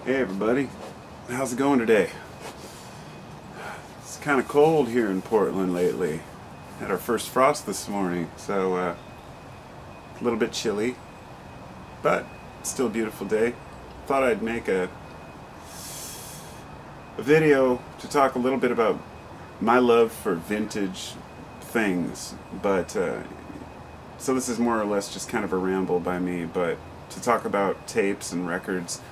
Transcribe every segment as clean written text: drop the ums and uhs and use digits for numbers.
Hey everybody, how's it going today? It's kind of cold here in Portland lately. Had our first frost this morning, so a little bit chilly, but still a beautiful day. Thought I'd make a video to talk a little bit about my love for vintage things, but so this is more or less just kind of a ramble by me, but to talk about tapes and records.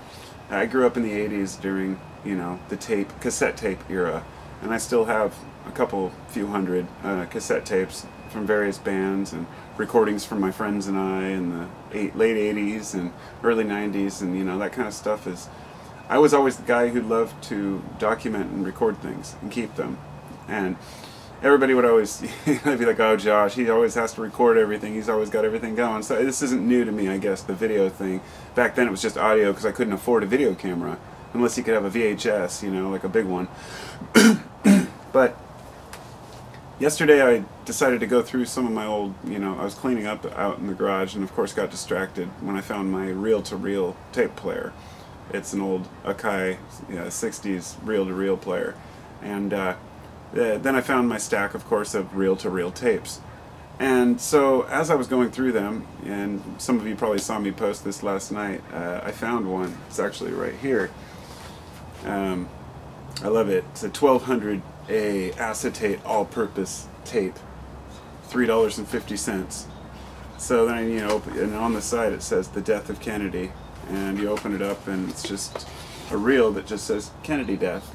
I grew up in the 80s during, the cassette tape era, and I still have a few hundred cassette tapes from various bands and recordings from my friends and I in the late 80s and early 90s, and that kind of stuff is... I was always the guy who loved to document and record things and keep them, and everybody would always they'd be like, oh, Josh, he always has to record everything, he's always got everything going. So this isn't new to me, I guess, the video thing. Back then it was just audio because I couldn't afford a video camera unless you could have a VHS, like a big one. But yesterday I decided to go through some of my old, I was cleaning up out in the garage and of course got distracted when I found my reel-to-reel tape player. It's an old Akai 60s reel-to-reel player, and then I found my stack, of course, of reel-to-reel tapes. And so as I was going through them, and some of you probably saw me post this last night, I found one. It's actually right here. I love it. It's a 1200A acetate all-purpose tape, $3.50. So then, and on the side it says "The Death of Kennedy," and you open it up and it's just a reel that just says "Kennedy Death."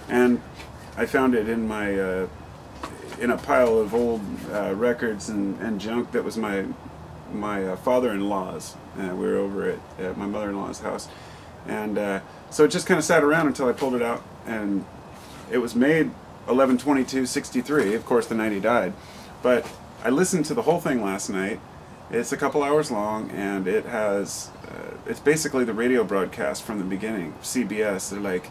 And I found it in my in a pile of old records and junk that was my father-in-law's. We were over at my mother-in-law's house, and so it just kind of sat around until I pulled it out, and it was made 11/22/63. Of course, the night he died. But I listened to the whole thing last night. It's a couple hours long, and it has it's basically the radio broadcast from the beginning. CBS, they're like,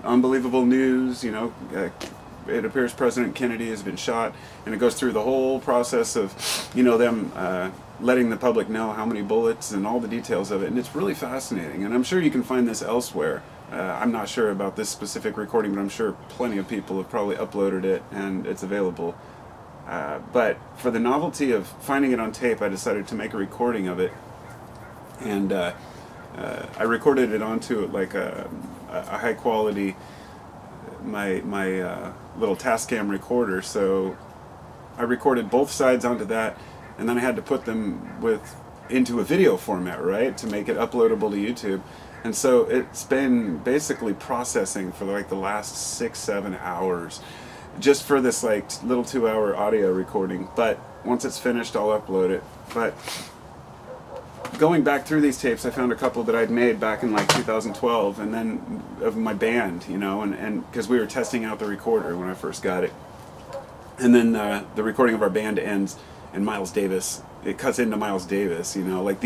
unbelievable news, it appears President Kennedy has been shot, and it goes through the whole process of, them letting the public know how many bullets and all the details of it, and it's really fascinating, and I'm sure you can find this elsewhere. I'm not sure about this specific recording, but I'm sure plenty of people have probably uploaded it, and it's available. But for the novelty of finding it on tape, I decided to make a recording of it, and I recorded it onto like a high quality my little Tascam recorder. So I recorded both sides onto that, and then I had to put them into a video format, right, to make it uploadable to YouTube. And so it's been basically processing for like the last 6-7 hours just for this like little 2-hour audio recording. But once it's finished, I'll upload it. But going back through these tapes, I found a couple that I'd made back in like 2012, and then of my band, and because we were testing out the recorder when I first got it, and then the recording of our band ends, and Miles Davis, it cuts into Miles Davis, like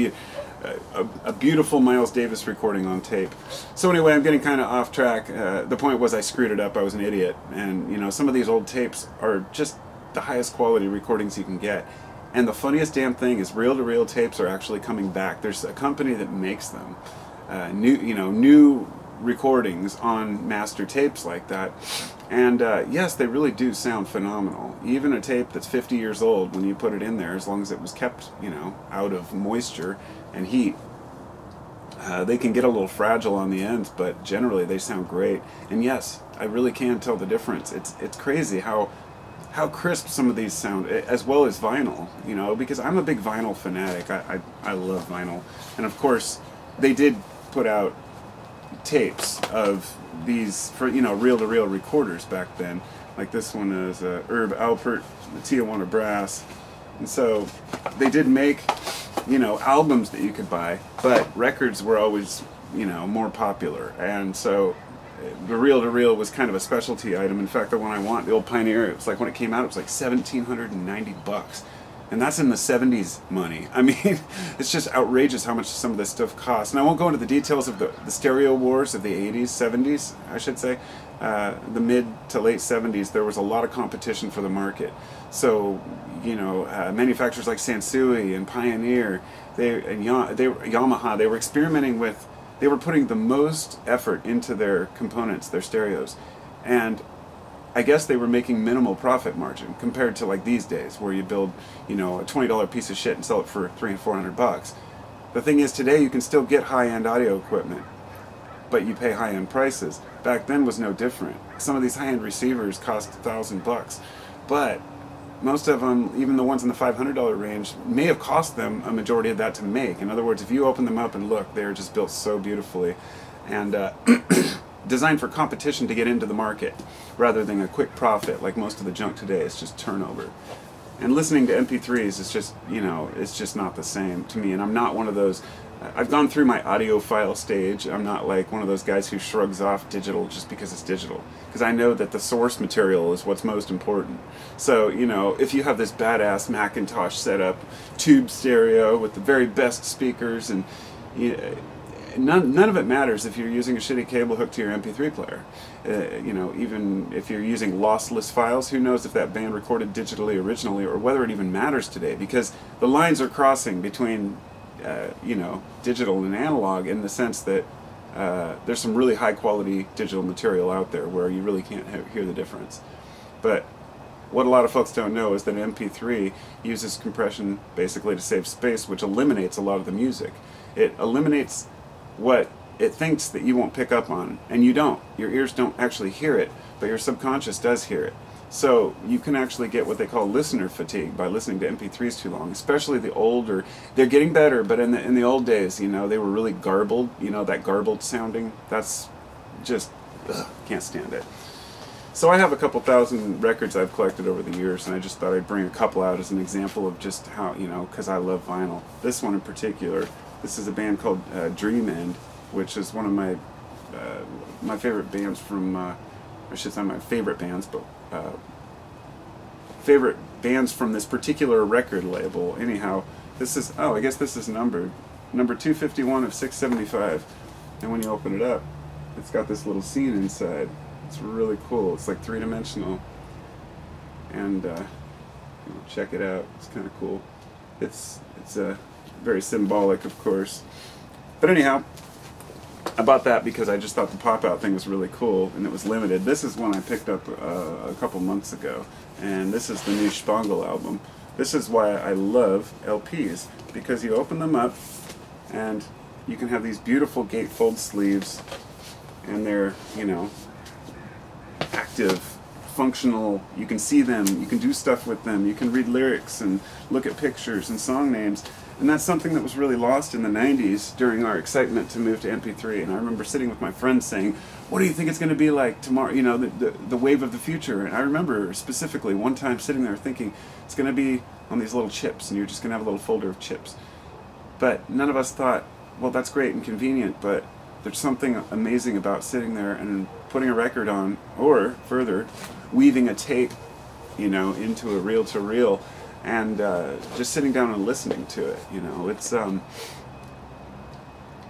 a beautiful Miles Davis recording on tape. So anyway, I'm getting kind of off track. The point was I screwed it up. I was an idiot, and some of these old tapes are just the highest quality recordings you can get. And the funniest damn thing is reel-to-reel tapes are actually coming back. There's a company that makes them, new recordings on master tapes like that. And yes, they really do sound phenomenal. Even a tape that's 50 years old, when you put it in there, as long as it was kept, out of moisture and heat, they can get a little fragile on the ends, but generally they sound great. And yes, I really can tell the difference. It's crazy how crisp some of these sound, as well as vinyl, because I'm a big vinyl fanatic. I love vinyl. And of course, they did put out tapes of these for, reel-to-reel recorders back then. Like this one is Herb Alpert, the Tijuana Brass. And so they did make, albums that you could buy, but records were always, more popular. And so the reel-to-reel was kind of a specialty item. In fact, the one I want, the old Pioneer, it was like when it came out, it was like $1,790. And that's in the 70s money. I mean, it's just outrageous how much some of this stuff costs. And I won't go into the details of the stereo wars of the 80s, 70s, I should say. The mid to late 70s, there was a lot of competition for the market. So, manufacturers like Sansui and Pioneer, Yamaha, they were experimenting with they were putting the most effort into their components, their stereos, and I guess they were making minimal profit margin compared to like these days where you build, you know, a $20 piece of shit and sell it for $300-400. The thing is, today you can still get high-end audio equipment, but you pay high-end prices. Back then was no different. Some of these high-end receivers cost $1,000, but most of them, even the ones in the $500 range, may have cost them a majority of that to make. In other words, if you open them up and look, they're just built so beautifully and designed for competition to get into the market rather than a quick profit like most of the junk today. It's just turnover. And listening to MP3s is just, you know, it's just not the same to me. And I'm not one of those, I've gone through my audiophile stage. I'm not like one of those guys who shrugs off digital just because it's digital. Because I know that the source material is what's most important. So, you know, if you have this badass Macintosh setup, tube stereo with the very best speakers, and none of it matters if you're using a shitty cable hooked to your MP3 player. You know, even if you're using lossless files, who knows if that band recorded digitally originally or whether it even matters today, because the lines are crossing between you know, digital and analog in the sense that there's some really high quality digital material out there where you really can't hear the difference. But what a lot of folks don't know is that MP3 uses compression basically to save space, which eliminates a lot of the music. It eliminates what it thinks that you won't pick up on, and you don't. Your ears don't actually hear it, but your subconscious does hear it. So you can actually get what they call listener fatigue by listening to MP3s too long, especially the older. They're getting better, but in the old days, you know, they were really garbled. You know, that garbled sounding, that's just, can't stand it. So I have a couple thousand records I've collected over the years, and I just thought I'd bring a couple out as an example of just how, you know, because I love vinyl. This one in particular, this is a band called Dream End, which is one of my favorite bands from, I should say my favorite bands, but favorite bands from this particular record label. Anyhow, this is, oh, I guess this is numbered. Number 251 of 675. And when you open it up, it's got this little scene inside. It's really cool. It's like three-dimensional. And check it out. It's kind of cool. It's very symbolic, of course. But anyhow, I bought that because I just thought the pop-out thing was really cool, and it was limited. This is one I picked up a couple months ago, and this is the new Spangle album. This is why I love LPs, because you open them up, and you can have these beautiful gatefold sleeves, and they're, you know, active, functional. You can see them, you can do stuff with them, you can read lyrics and look at pictures and song names. And that's something that was really lost in the 90s during our excitement to move to MP3. And I remember sitting with my friends saying, what do you think it's going to be like tomorrow, you know, the wave of the future? And I remember specifically one time sitting there thinking, it's going to be on these little chips, and you're just going to have a little folder of chips. But none of us thought, well, that's great and convenient, but there's something amazing about sitting there and putting a record on, or further, weaving a tape, you know, into a reel-to-reel, and just sitting down and listening to it. You know, it's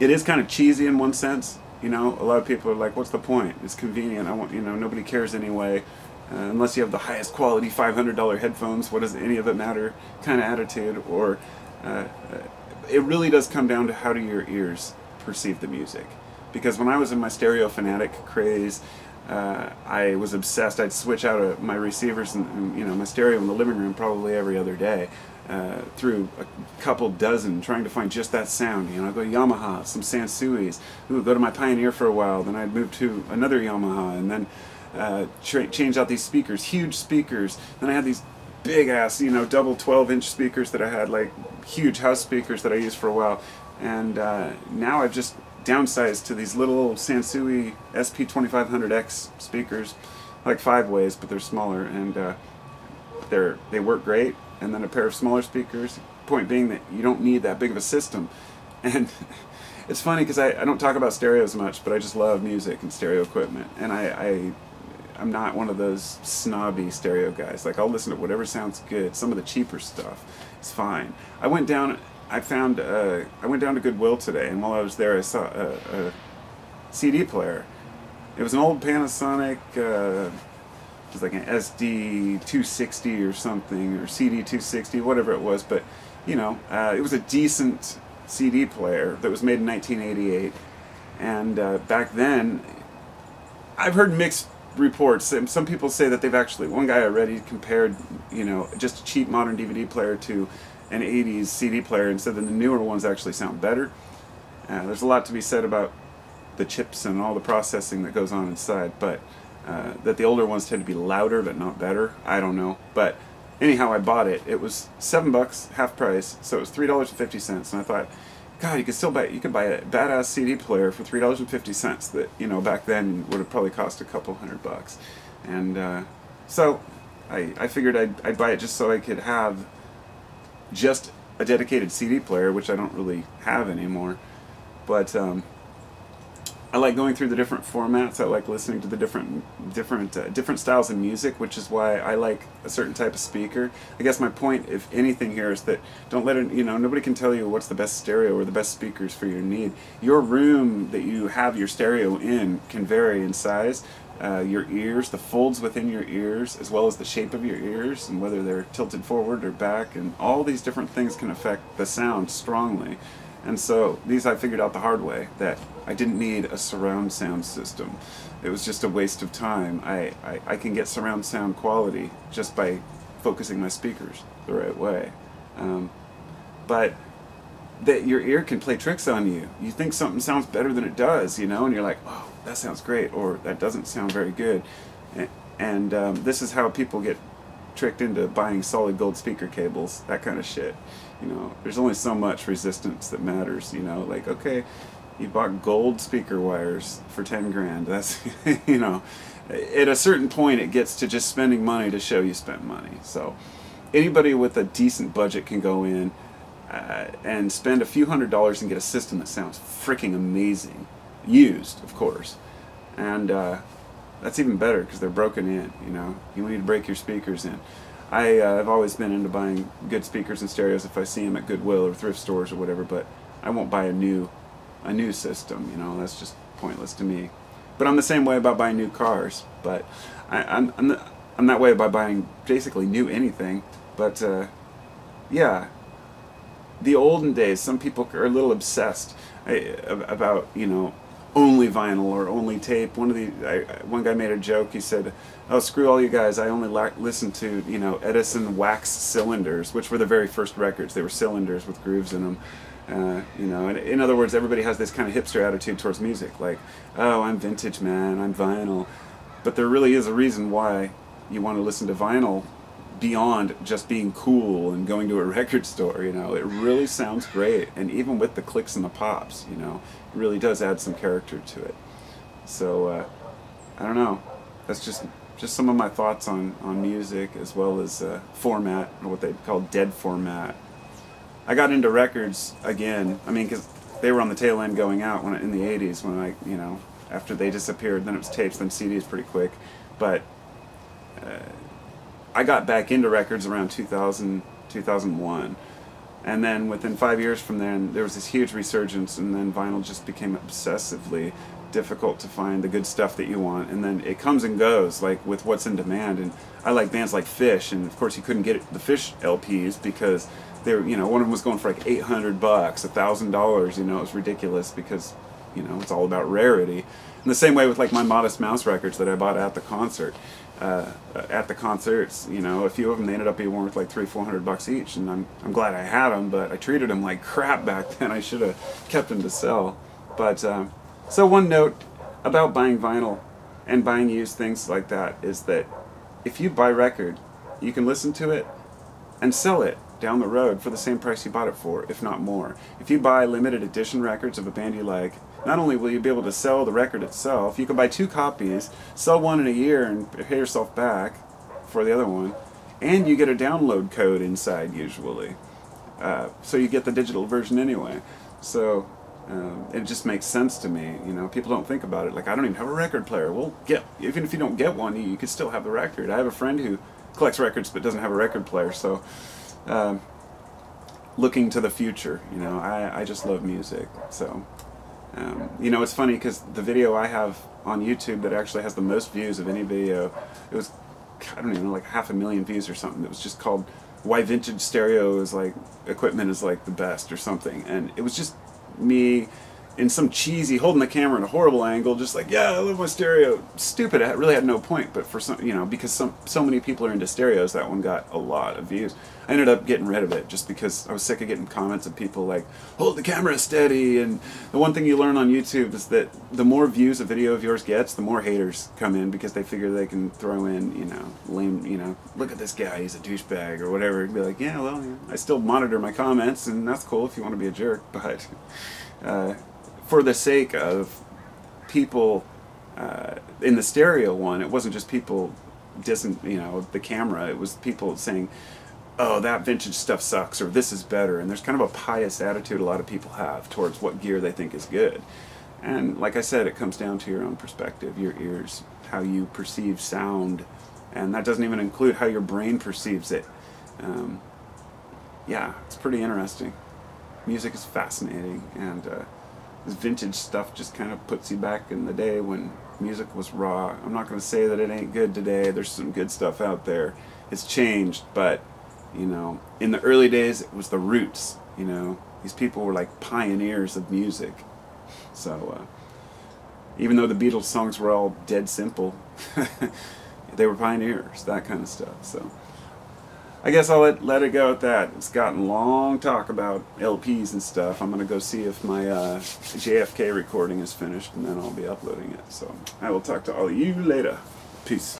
it is kind of cheesy in one sense. You know, a lot of people are like, "What's the point? It's convenient. I want, you know, nobody cares anyway, unless you have the highest quality $500 headphones. What does any of it matter?" Kind of attitude. Or it really does come down to how do your ears perceive the music. Because when I was in my stereo fanatic craze, I was obsessed. I'd switch out my receivers and, you know, my stereo in the living room probably every other day, through a couple dozen, trying to find just that sound. You know, I'd go to Yamaha, some Sansuis, go to my Pioneer for a while, then I'd move to another Yamaha, and then change out these speakers, huge speakers. Then I had these big ass, you know, double 12-inch speakers that I had, like huge house speakers that I used for a while. And now I've just downsized to these little Sansui SP2500X speakers, like 5-ways, but they're smaller, and they work great. And then a pair of smaller speakers. Point being that you don't need that big of a system. And it's funny because I don't talk about stereos much, but I just love music and stereo equipment, and I'm not one of those snobby stereo guys. Like, I'll listen to whatever sounds good. Some of the cheaper stuff is fine. I went down to Goodwill today, and while I was there, I saw a CD player. It was an old Panasonic, it was like an SD260 or something, or CD260, whatever it was, but, you know, it was a decent CD player that was made in 1988, And back then, I've heard mixed reports. Some people say that they've actually, one guy I read, he compared, you know, just a cheap modern DVD player to an 80s CD player and said that the newer ones actually sound better. There's a lot to be said about the chips and all the processing that goes on inside, but that the older ones tend to be louder but not better. I don't know. But anyhow, I bought it. It was $7, half price, so it was $3.50, and I thought, God, you could buy a badass CD player for $3.50 that, you know, back then would have probably cost a couple $100. And so I figured I'd buy it just so I could have just a dedicated CD player, which I don't really have anymore. But I like going through the different formats. I like listening to the different styles of music, which is why I like a certain type of speaker. I guess my point, if anything, here is that don't let it, you know, nobody can tell you what's the best stereo or the best speakers for your need. Your room that you have your stereo in can vary in size. Your ears, the folds within your ears, as well as the shape of your ears, and whether they're tilted forward or back, and all these different things can affect the sound strongly. And so these I figured out the hard way, that I didn't need a surround sound system. It was just a waste of time. I can get surround sound quality just by focusing my speakers the right way. But that your ear can play tricks on you. You think something sounds better than it does, you know, and you're like, oh, that sounds great, or that doesn't sound very good. And this is how people get tricked into buying solid gold speaker cables, that kind of shit. You know, there's only so much resistance that matters, you know, like, okay, you bought gold speaker wires for 10 grand, that's, you know, at a certain point it gets to just spending money to show you spent money. So anybody with a decent budget can go in and spend a few $100s and get a system that sounds freaking amazing, used, of course. And that's even better because they're broken in, you know, you need to break your speakers in. I've always been into buying good speakers and stereos if I see them at Goodwill or thrift stores or whatever, but I won't buy a new system, you know, that's just pointless to me. But I'm the same way about buying new cars, but I'm that way about buying basically new anything. But yeah, the olden days, some people are a little obsessed about, you know, only vinyl or only tape. One guy made a joke. He said, "Oh, screw all you guys! I only listen to, you know, Edison wax cylinders," which were the very first records. They were cylinders with grooves in them. You know, and in other words, everybody has this kind of hipster attitude towards music, like, "Oh, I'm vintage, man. I'm vinyl." But there really is a reason why you want to listen to vinyl beyond just being cool and going to a record store. You know, it really sounds great, and even with the clicks and the pops, you know, it really does add some character to it. So I don't know, that's just some of my thoughts on music, as well as format, or what they call dead format. I got into records again, I mean, because they were on the tail end going out in the 80s, when I, you know, after they disappeared, then it was tapes, then CDs pretty quick. But I got back into records around 2000, 2001. And then within 5 years from then, there was this huge resurgence, and then vinyl just became obsessively difficult to find the good stuff that you want. And then it comes and goes, like with what's in demand. And I like bands like Fish, and of course you couldn't get the Fish LPs because they were, you know, one of them was going for like $800, $1,000, you know, it was ridiculous because, you know, it's all about rarity. And the same way with like my Modest Mouse records that I bought at the concert. At the concerts, you know, a few of them, they ended up being worth like $300-400 each, and I'm glad I had them, but I treated them like crap back then. I should have kept them to sell. But so one note about buying vinyl and buying used things like that is that if you buy a record, you can listen to it and sell it down the road for the same price you bought it for, if not more. If you buy limited edition records of a band you like, not only will you be able to sell the record itself, you can buy 2 copies, sell one in a year and pay yourself back for the other one, and you get a download code inside usually. So you get the digital version anyway. So it just makes sense to me. You know, people don't think about it. Like, I don't even have a record player. Well, even if you don't get one, you could still have the record. I have a friend who collects records but doesn't have a record player. So looking to the future, you know, I just love music. So you know, it's funny because the video I have on YouTube that actually has the most views of any video, it was, I don't even know, like 500,000 views or something. It was just called "Why Vintage Stereo is Like Equipment is Like the Best" or something, and it was just me in some cheesy, holding the camera in a horrible angle, just like, yeah, I love my stereo. Stupid, it really had no point, but for some, you know, because so many people are into stereos, that one got a lot of views. I ended up getting rid of it just because I was sick of getting comments of people like, hold the camera steady, and the one thing you learn on YouTube is that the more views a video of yours gets, the more haters come in, because they figure they can throw in, you know, lame, you know, look at this guy, he's a douchebag, or whatever, and be like, yeah, well, yeah, I still monitor my comments, and that's cool if you want to be a jerk, but for the sake of people in the stereo one, it wasn't just people dissing, you know, the camera, it was people saying, oh, that vintage stuff sucks, or this is better, and there's kind of a pious attitude a lot of people have towards what gear they think is good. And like I said, it comes down to your own perspective, your ears, how you perceive sound, and that doesn't even include how your brain perceives it. Yeah, it's pretty interesting. Music is fascinating, and this vintage stuff just kind of puts you back in the day when music was raw. I'm not going to say that it ain't good today. There's some good stuff out there. It's changed, but, you know, in the early days, it was the roots, you know. These people were like pioneers of music. So, even though the Beatles songs were all dead simple, they were pioneers, that kind of stuff. So, I guess I'll let it go at that. It's gotten long talk about LPs and stuff. I'm going to go see if my JFK recording is finished, and then I'll be uploading it. So, I will talk to all of you later. Peace.